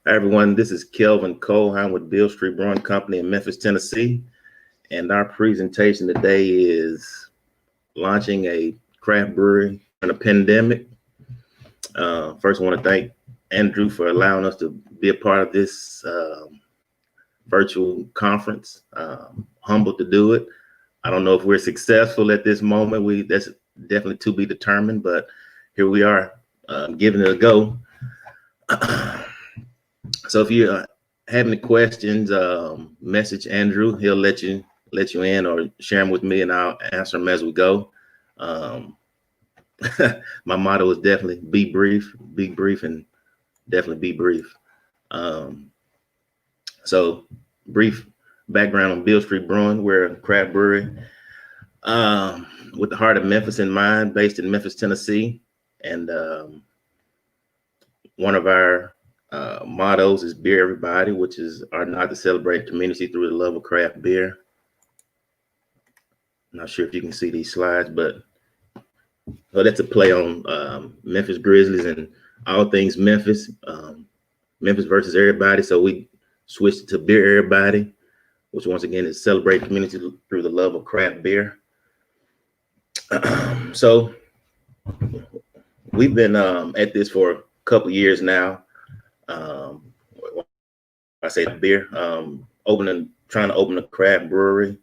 Hi, everyone. This is Kelvin Kolheim with Beale Brewing Company in Memphis, Tennessee. And our presentation today is launching a craft brewery in a pandemic. First, I want to thank Andrew for allowing us to be a part of this virtual conference. Humbled to do it. I don't know if we're successful at this moment. That's definitely to be determined, but here we are, giving it a go. So if you have any questions, message Andrew. He'll let you in or share them with me, and I'll answer them as we go. My motto is definitely be brief, and definitely be brief. So brief background on Beale Street Brewing. We're a craft brewery with the heart of Memphis in mind, based in Memphis, Tennessee. And one of our mottos is beer everybody, which is our nod to celebrate community through the love of craft beer. I'm not sure if you can see these slides, but that's a play on Memphis Grizzlies and all things Memphis. Memphis versus everybody. So we switched it to beer everybody, which once again is celebrate community through the love of craft beer. So we've been at this for a couple years now. I say beer, trying to open a craft brewery.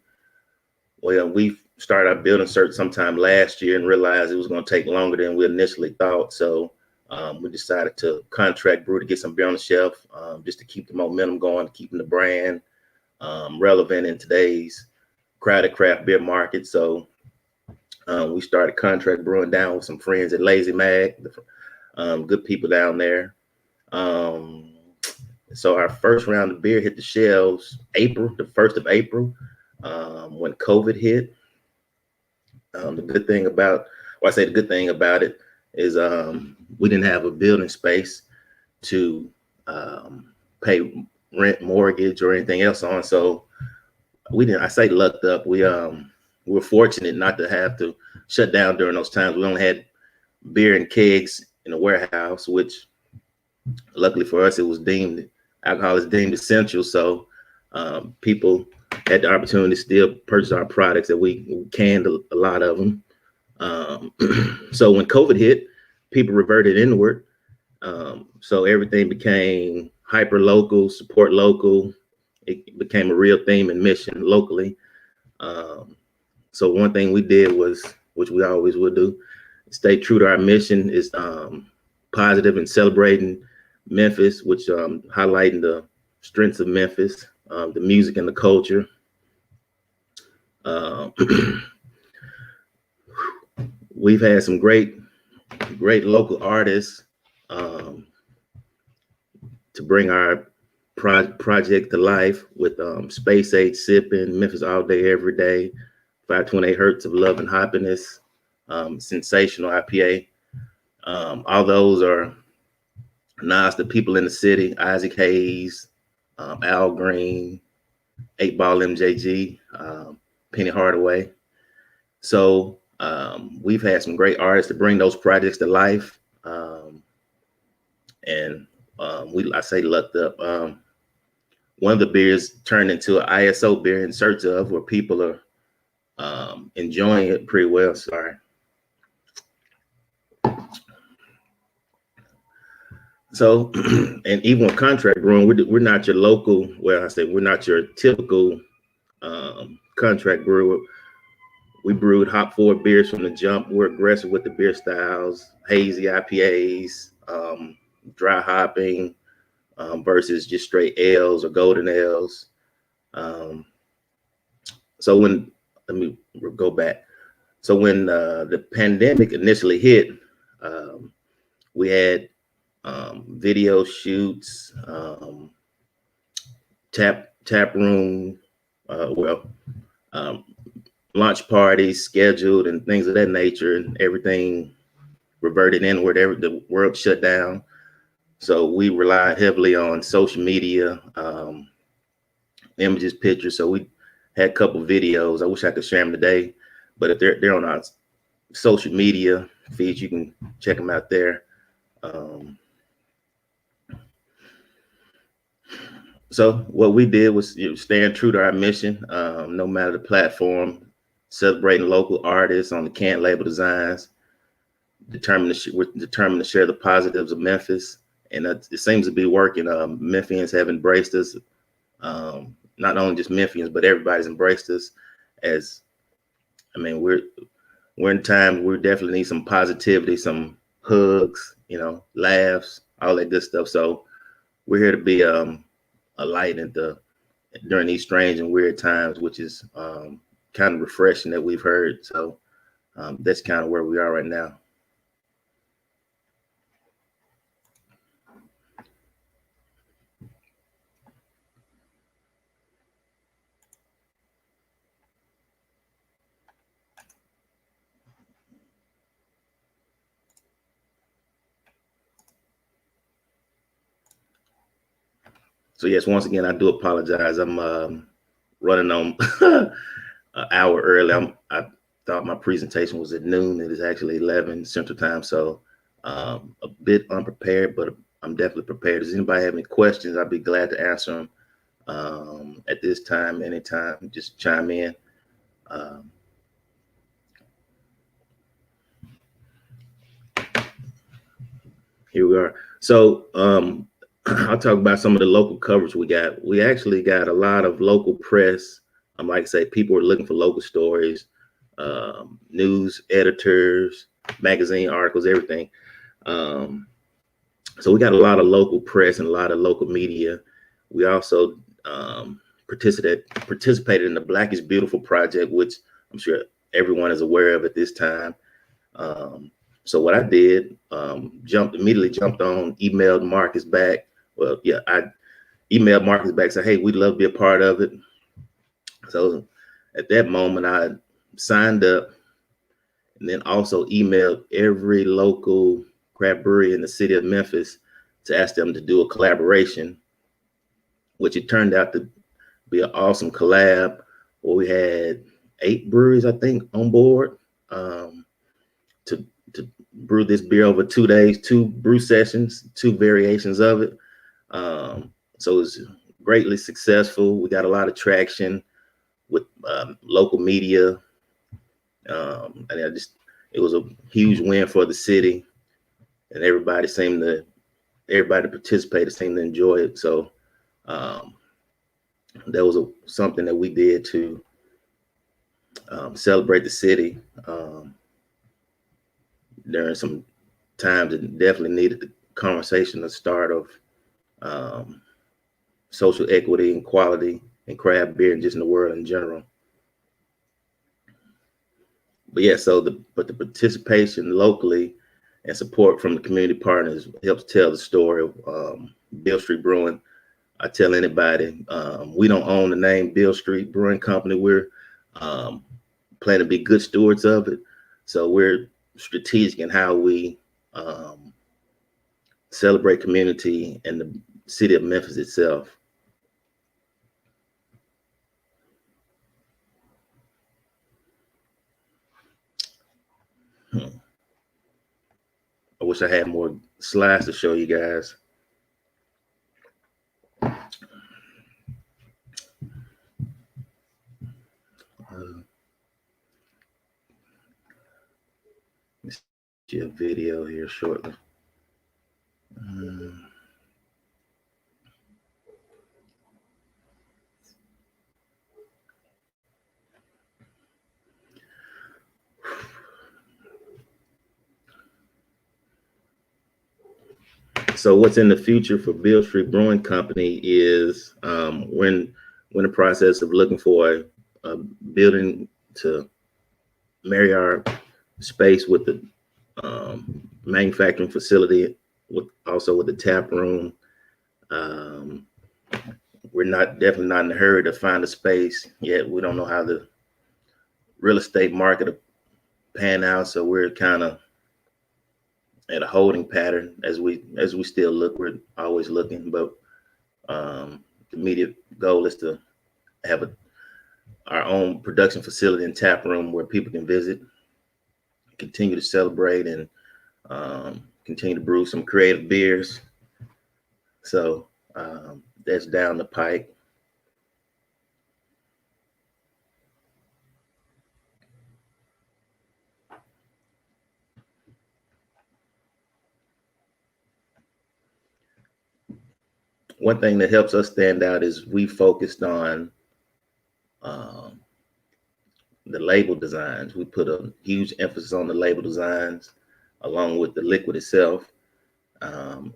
Well, we started our building search sometime last year and realized it was going to take longer than we initially thought. So we decided to contract brew to get some beer on the shelf, just to keep the momentum going, keeping the brand relevant in today's crowded craft beer market. So we started contract brewing down with some friends at Lazy Mag, good people down there. So our first round of beer hit the shelves the 1st of April, when COVID hit. The good thing about it is we didn't have a building space to pay rent, mortgage, or anything else on. So I say lucked up. We were fortunate not to have to shut down during those times. We only had beer and kegs in the warehouse, which luckily for us, alcohol is deemed essential. So people had the opportunity to still purchase our products that we canned a lot of them. So when COVID hit, people reverted inward. So everything became hyper local, support local. It became a real theme and mission locally. So one thing we did was, which we always would do, stay true to our mission, is positive and celebrating Memphis, which highlighting the strengths of Memphis, the music and the culture. We've had some great local artists to bring our project to life with Space Age Sipping, Memphis All Day Every Day, 528 Hertz of Love and Happiness, Sensational IPA. All those are nods to people in the city: Isaac Hayes, Al Green, 8 Ball MJG, Penny Hardaway. So we've had some great artists to bring those projects to life. And I say lucked up. One of the beers turned into an ISO beer in search of, where people are enjoying it pretty well. Sorry. So, and even with contract brewing, we're not your local. Well, I say we're not your typical contract brewer. We brewed hop forward beers from the jump. We're aggressive with the beer styles, hazy IPAs, dry hopping versus just straight ales or golden ales. So let me go back. So when the pandemic initially hit, we had video shoots, Taproom, launch parties scheduled and things of that nature, and everything reverted inward. The world shut down. So we relied heavily on social media, images, pictures. So we had a couple videos. I wish I could share them today, but if they're on our social media feeds, you can check them out there. So what we did was staying true to our mission, no matter the platform, celebrating local artists on the can label designs, we're determined to share the positives of Memphis, and it seems to be working. Memphians have embraced us, not only just Memphians, but everybody's embraced us. As I mean, we're in times we definitely need some positivity, some hugs, laughs, all that good stuff. So we're here to be a light during these strange and weird times, which is kind of refreshing that we've heard. So that's kind of where we are right now. So yes, once again, I do apologize. I'm running on an hour early. I thought my presentation was at noon. It is actually 11 Central Time. So a bit unprepared, but I'm definitely prepared. Does anybody have any questions? I'd be glad to answer them at this time, anytime. Just chime in. Here we are. So I'll talk about some of the local coverage we got. We actually got a lot of local press. Like I say, people are looking for local stories, news editors, magazine articles, everything. So we got a lot of local press and a lot of local media. We also participated in the Black is Beautiful project, which I'm sure everyone is aware of at this time. So what I did, immediately jumped on, emailed Marcus back. Well, yeah, I emailed Marcus back, said, hey, we'd love to be a part of it. So at that moment, I signed up and then also emailed every local craft brewery in the city of Memphis to ask them to do a collaboration, which it turned out to be an awesome collab where we had 8 breweries, I think, on board to brew this beer over 2 days, 2 brew sessions, 2 variations of it. So it was greatly successful. We got a lot of traction with local media. And it was a huge win for the city, and everybody that participated seemed to enjoy it. So that was something that we did to celebrate the city during some times that definitely needed the conversation, the start of social equity and equality in craft beer and just in the world in general. But yeah, the participation locally and support from the community partners helps tell the story of Beale Street Brewing. I tell anybody, we don't own the name Beale Street Brewing Company. We're planning to be good stewards of it. So we're strategic in how we celebrate community and the city of Memphis itself. I wish I had more slides to show you guys. Let's see a video here shortly. So what's in the future for Beale Street Brewing Company is we're in the process of looking for a building to marry our space with the manufacturing facility, with the tap room. We're definitely not in a hurry to find a space yet. We don't know how the real estate market will pan out, so we're kind of at a holding pattern as we still look. We're always looking, but the immediate goal is to have our own production facility and tap room where people can visit, continue to celebrate, and continue to brew some creative beers. So that's down the pike. One thing that helps us stand out is we focused on um, the label designs. We put a huge emphasis on the label designs along with the liquid itself.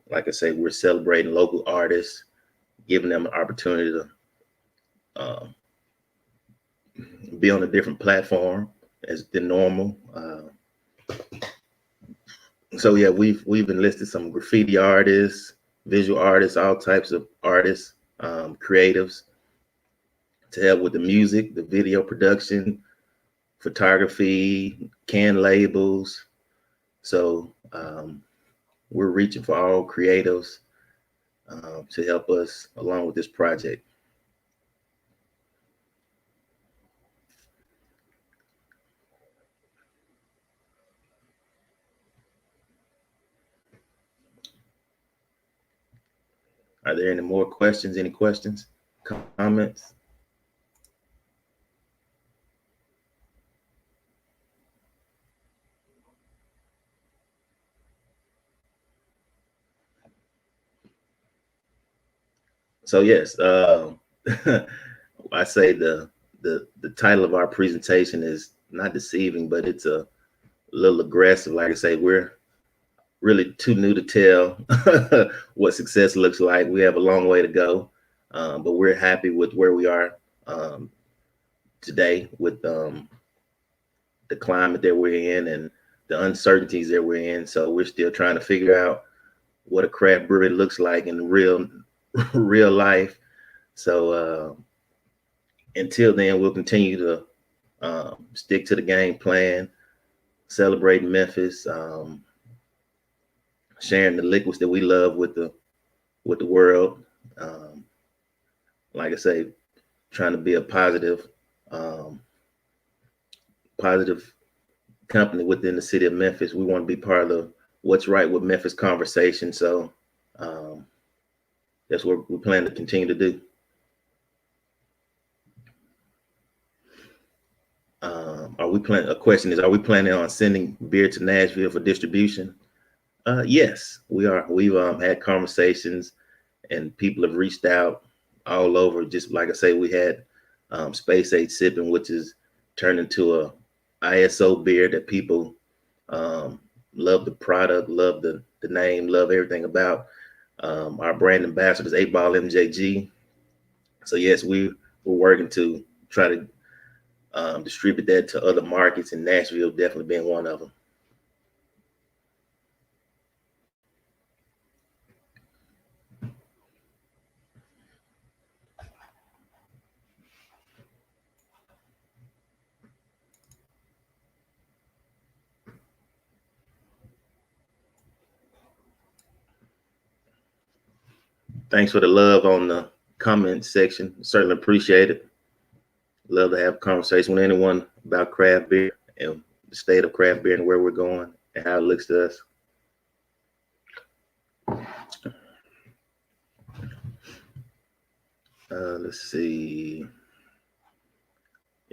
Like I say, we're celebrating local artists, giving them an opportunity to be on a different platform as the normal. So yeah, we've enlisted some graffiti artists, visual artists, all types of artists, creatives to help with the music, the video production, photography, can labels. So we're reaching for all creatives to help us along with this project. Are there any more questions? Any questions, comments? So yes, I say the title of our presentation is not deceiving, but it's a little aggressive. Like I say, we're really too new to tell what success looks like. We have a long way to go, but we're happy with where we are today with the climate that we're in and the uncertainties that we're in. So we're still trying to figure out what a craft brewery looks like in real life. So until then, we'll continue to stick to the game plan, celebrate Memphis, sharing the liquids that we love with the world. Um, like I say, trying to be a um, positive company within the city of Memphis. We want to be part of the what's right with Memphis conversation. So um, that's what we plan to continue to do. Are we planning? A question is: are we planning on sending beer to Nashville for distribution? Yes, we are. We've had conversations, and people have reached out all over. Just like I say, we had Space Age Sipping, which is turned into a ISO beer that people um, love the product, love the name, love everything about. Our brand ambassador is 8 Ball MJG. So yes, we're working to try to distribute that to other markets, and Nashville definitely being one of them. Thanks for the love on the comment section. Certainly appreciate it. Love to have a conversation with anyone about craft beer and the state of craft beer and where we're going and how it looks to us. Let's see.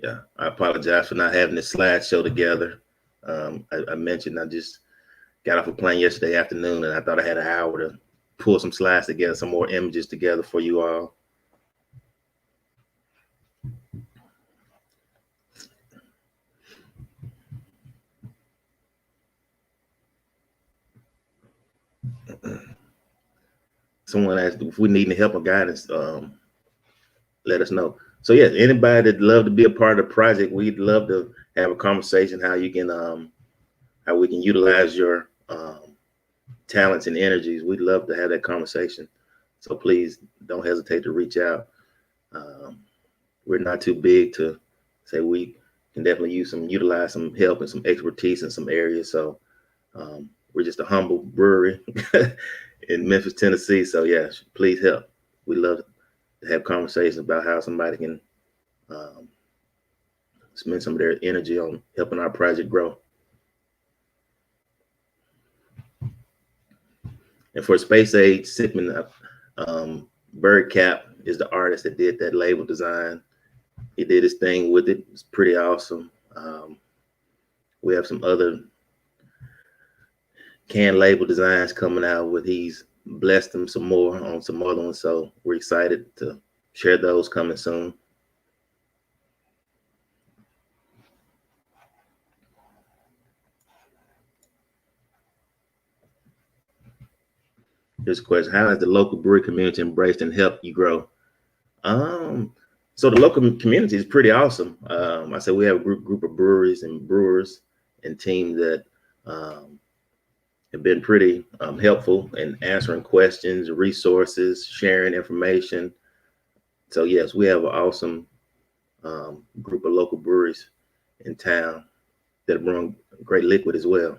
Yeah, I apologize for not having this slideshow together. I mentioned I just got off a plane yesterday afternoon and I thought I had an hour to pull some slides together, some more images together for you all. Someone asked if we need any help or guidance, let us know. So yeah, anybody that love to be a part of the project, we'd love to have a conversation how you can how we can utilize your talents and energies. We'd love to have that conversation. So please don't hesitate to reach out. Um, we're not too big to say we can definitely utilize some help and some expertise in some areas. So we're just a humble brewery in Memphis, Tennessee. So yeah, please help. We love to have conversations about how somebody can um, spend some of their energy on helping our project grow. And for Space Age Sipping Bird Cap is the artist that did that label design. He did his thing with it. It's pretty awesome. We have some other can label designs coming out with. He's blessed them some more on some other ones. So we're excited to share those coming soon. Here's a question: how has the local brewery community embraced and helped you grow? So the local community is pretty awesome. I said we have a group of breweries and brewers and teams that have been pretty helpful in answering questions, resources, sharing information. So yes, we have an awesome group of local breweries in town that are brewing great liquid as well.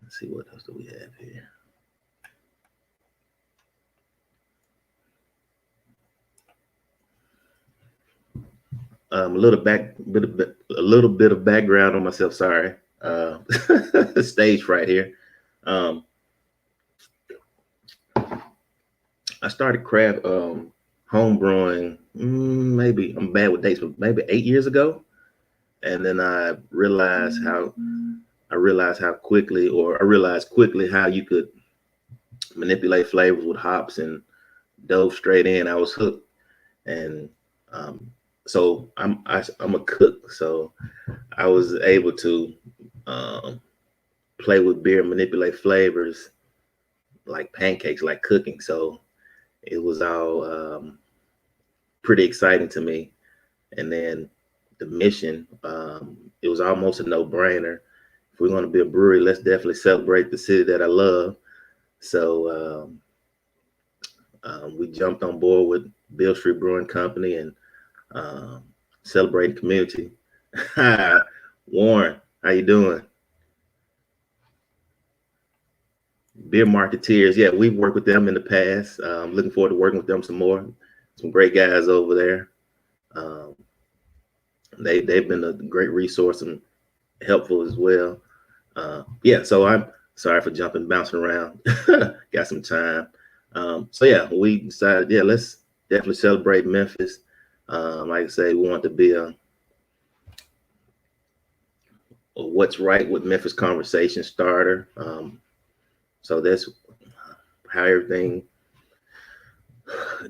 Let's see, what else do we have here? A little bit of background on myself. Sorry, stage right here. I started craft home brewing. Maybe I'm bad with dates, but maybe 8 years ago, and then I realized quickly how you could manipulate flavors with hops, and dove straight in. I was hooked, and so I'm a cook, so I was able to play with beer, manipulate flavors like pancakes, like cooking. So it was all pretty exciting to me. And then the mission, it was almost a no-brainer. If we're going to be a brewery, let's definitely celebrate the city that I love. So we jumped on board with Beale Street Brewing Company and celebrating community. Warren, how you doing? Beer Marketeers. Yeah, we've worked with them in the past. Looking forward to working with them some more. Some great guys over there. They've been a great resource and helpful as well. Yeah, so I'm sorry for bouncing around. Got some time. So yeah, we decided, yeah, let's definitely celebrate Memphis. Like I say, we want to be a what's right with Memphis conversation starter. So that's how everything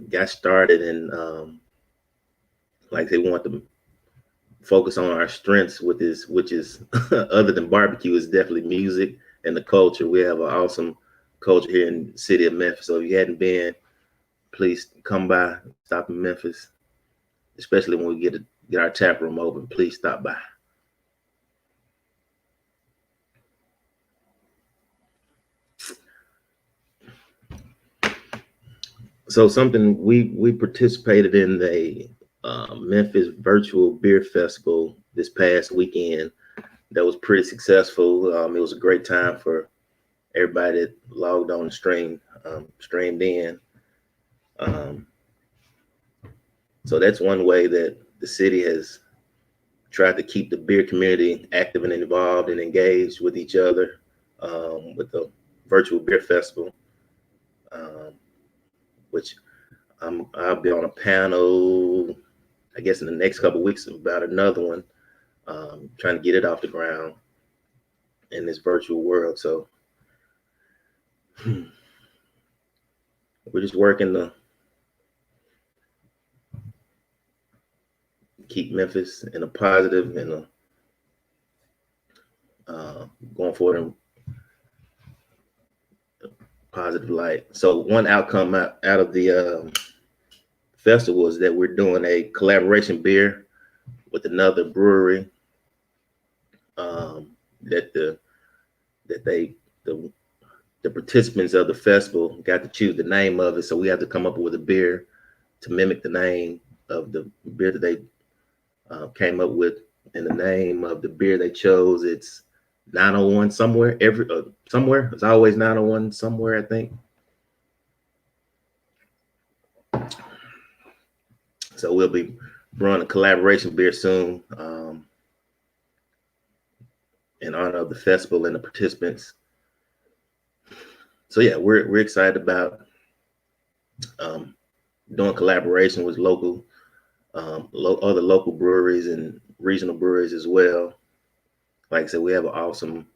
got started. And like they want to focus on our strengths with this, which is other than barbecue, is definitely music and the culture. We have an awesome culture here in the city of Memphis. So if you hadn't been, please come by, stop in Memphis, especially when we get our tap room open. Please stop by. So something we participated in the Memphis Virtual Beer Festival this past weekend. That was pretty successful. It was a great time for everybody that logged on and streamed in. So that's one way that the city has tried to keep the beer community active and involved and engaged with each other with the virtual beer festival, which I'll be on a panel, I guess, in the next couple of weeks about another one, trying to get it off the ground in this virtual world. So we're just working to keep Memphis in a positive and going forward in a positive light. So one outcome out of the festival is that we're doing a collaboration beer with another brewery that the participants of the festival got to choose the name of it. So we have to come up with a beer to mimic the name of the beer that they came up with. And the name of the beer they chose, it's 901 somewhere. Somewhere. It's always 901 somewhere, I think. So we'll be brewing a collaboration beer soon. And in honor of the festival and the participants. So yeah, we're excited about doing collaboration with local other local breweries and regional breweries as well. Like I said, we have an awesome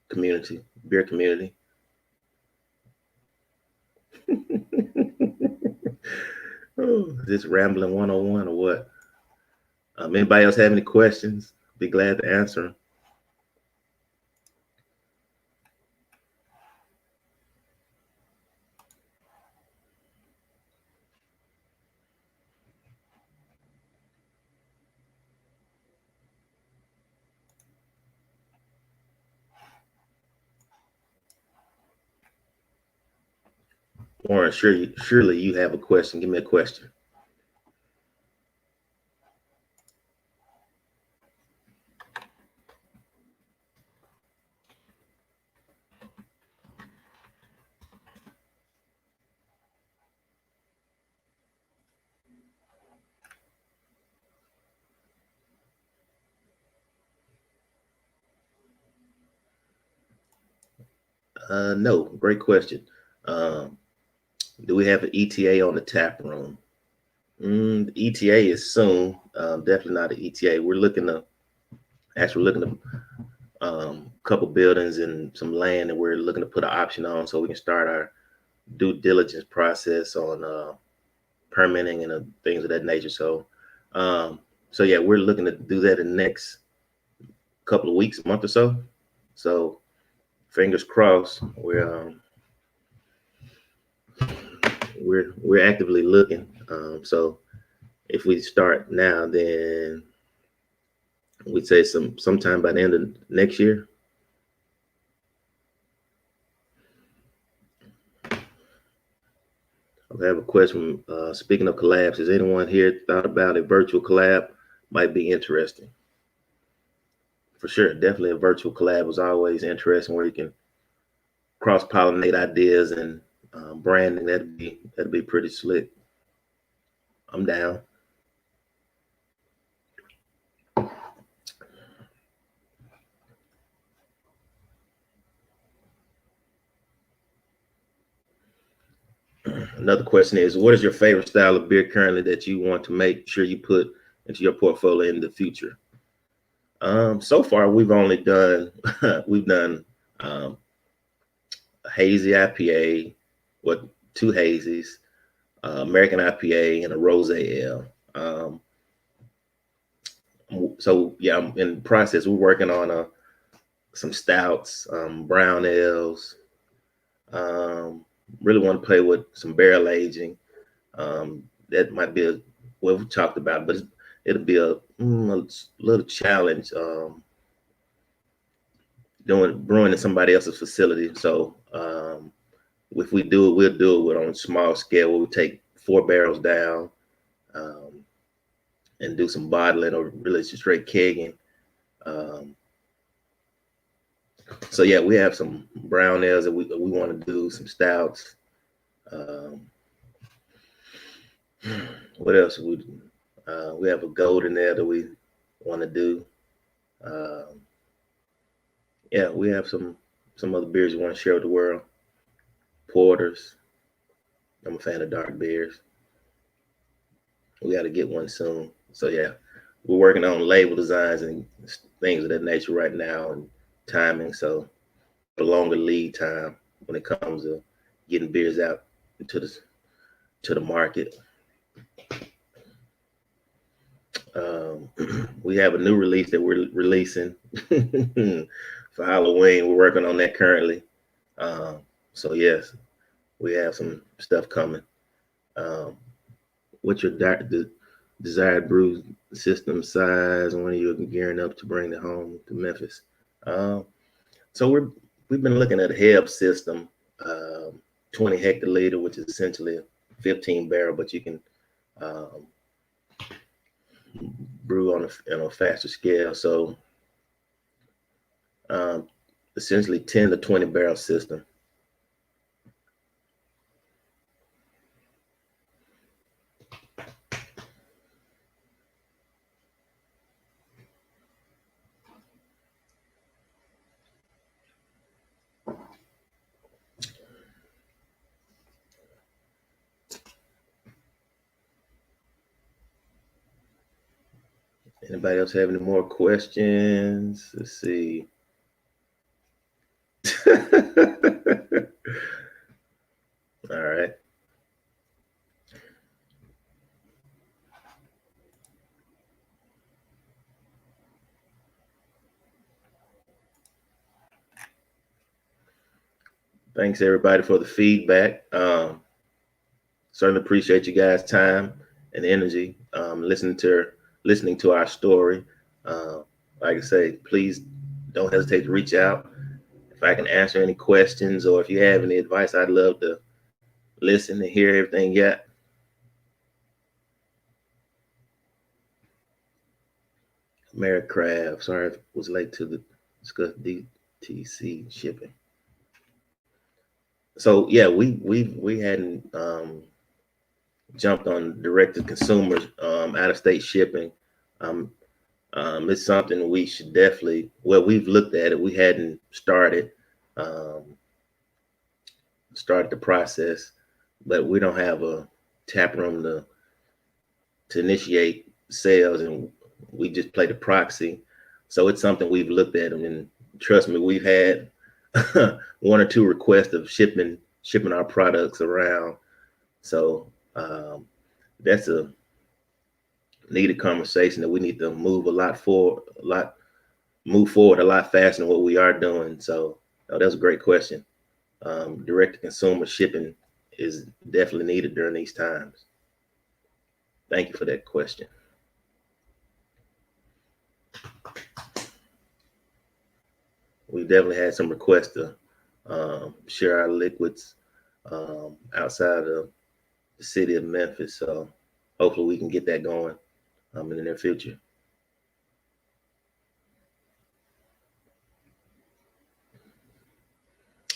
community, beer community. Oh, this rambling 101 or what? Anybody else have any questions? Be glad to answer them. Warren, surely you have a question. Give me a question. No, great question. Um, do we have an ETA on the tap room? The ETA is soon. Definitely not an ETA. We're looking to couple buildings and some land that we're looking to put an option on so we can start our due diligence process on permitting and things of that nature. So yeah, we're looking to do that in the next couple of weeks, month or so. So fingers crossed. We're actively looking. So if we start now, then we'd say sometime by the end of next year. Okay, I have a question. Speaking of collabs, has anyone here thought about a virtual collab? Might be interesting. For sure, definitely a virtual collab was always interesting, where you can cross pollinate ideas and branding. That'd be pretty slick. I'm down. Another question is, what is your favorite style of beer currently that you want to make sure you put into your portfolio in the future? So far we've only done we've done a hazy IPA, what two hazies, American IPA, and a rose ale. So yeah, I'm in the process. We're working on some stouts, brown ales. Really want to play with some barrel aging. That might be what we talked about, but it'll be a little challenge doing brewing in somebody else's facility. So if we do it, we'll do it on a small scale. We'll take 4 barrels down um, and do some bottling or really straight kegging. Um, so yeah, we have some brown ales that we want to do, some stouts. Um, what else would we have a golden ale that we want to do. Um, yeah, we have some other beers we want to share with the world. Porters. I'm a fan of dark beers. We got to get one soon. So yeah, we're working on label designs and things of that nature right now and timing. So a longer lead time when it comes to getting beers out to the market. Um, we have a new release that we're releasing for Halloween. We're working on that currently. So yes, we have some stuff coming. Um, what's your desired brew system size? When are you gearing up to bring it home to Memphis? Um, so we've been looking at a Heb system, 20 hectoliter, which is essentially a 15 barrel, but you can um, brew on a faster scale. So um, essentially 10 to 20 barrel system. Anybody else have any more questions? Let's see. All right. Thanks everybody for the feedback. Certainly appreciate you guys' time and energy. Listening to our story. Uh, like I say, please don't hesitate to reach out. If I can answer any questions or if you have any advice, I'd love to listen and hear everything you got. Mary Craft, sorry if I was late to discuss DTC shipping. So yeah, we hadn't jumped on direct to consumers out of state shipping. Um, it's something we should definitely. Well, we've looked at it. We hadn't um, started the process, but we don't have a tap room to initiate sales, and we just play the proxy. So it's something we've looked at, and trust me, we've had one or two requests of shipping our products around. So that's a needed conversation that we need to move forward a lot faster than what we are doing. So that's a great question. Direct to consumer shipping is definitely needed during these times. Thank you for that question. We definitely had some requests to share our liquids outside of the city of Memphis. So hopefully we can get that going in the near future.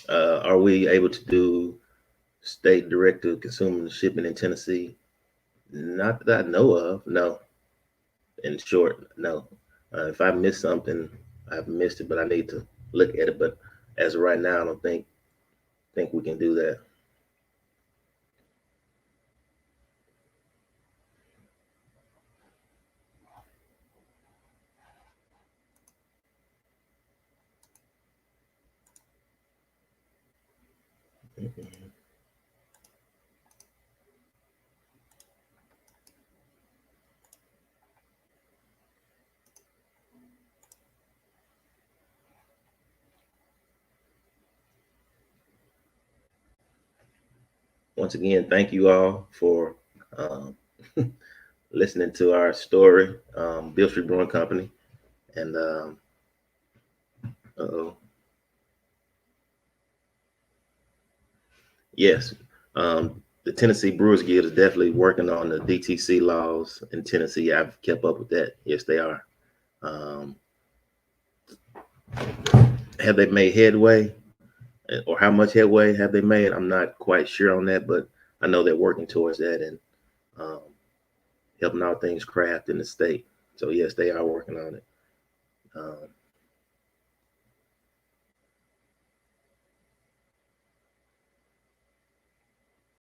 Are we able to do state direct to consumer shipping in Tennessee? Not that I know of. No. In short, no. If I missed something, I've missed it, but I need to look at it. But as of right now, I don't think we can do that. Once again, thank you all for um, listening to our story, Beale Street Brewing Company, and oh, yes, the Tennessee Brewers Guild is definitely working on the DTC laws in Tennessee. I've kept up with that. Yes, they are. Um, have they made headway, or how much headway have they made? I'm not quite sure on that, but I know they're working towards that and um, helping all things craft in the state. So yes, they are working on it.